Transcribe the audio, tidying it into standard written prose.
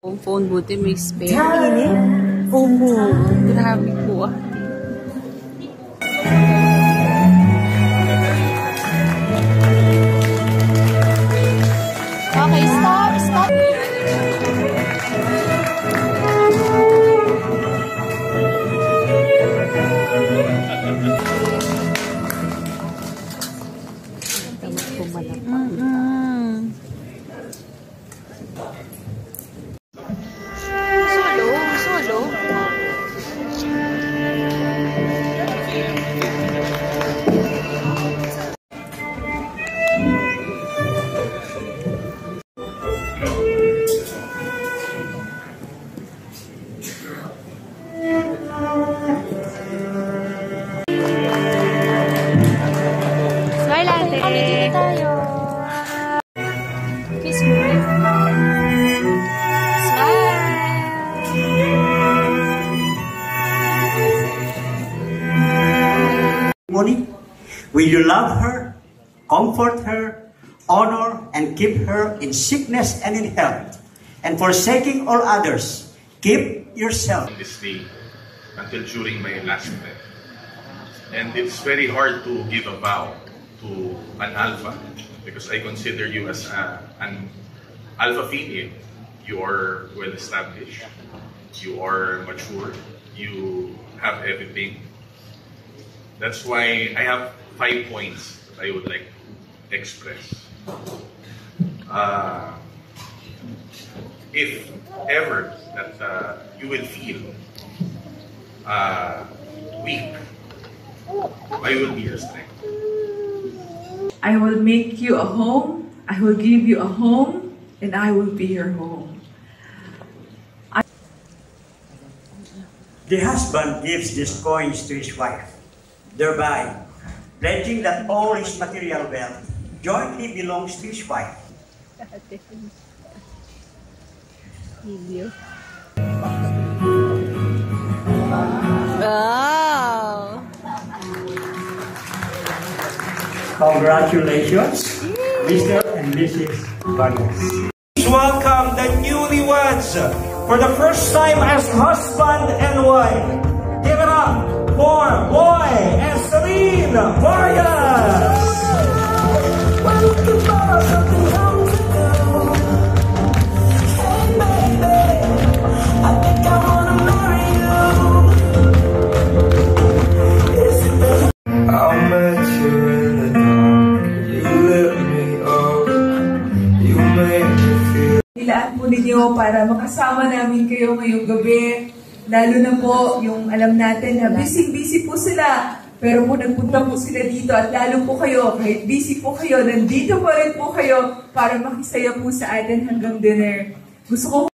Phone buti may spare. Omo, grabe po ah. Okay, stop. Solo. Smile ate. Dito tayo. Kiss mo. Smile. Will you love her, comfort her, honor, and keep her in sickness and in health, and forsaking all others, keep yourself. This day until during my last breath. And it's very hard to give a vow to an alpha because I consider you as an alpha female. You are well established, you are mature, you have everything. That's why I have 5 points that I would like to express. If ever that you will feel weak, I will be your strength. I will make you a home, I will give you a home, and I will be your home. The husband gives these coins to his wife, thereby pledging that all his material wealth jointly belongs to his wife. Wow! Congratulations, Mr. and Mrs. Vargas. Welcome the newlyweds for the first time as husband and wife. Give it up for Boy and Celine Vargas. Ilaan po ninyo para makasama namin kayo ngayong gabi. Lalo na po yung alam natin na busy-busy po sila. Pero po nagpunta po sila dito at lalo po kayo, kahit busy po kayo, nandito pa rin po kayo para makisaya po sa atin hanggang dinner. Gusto ko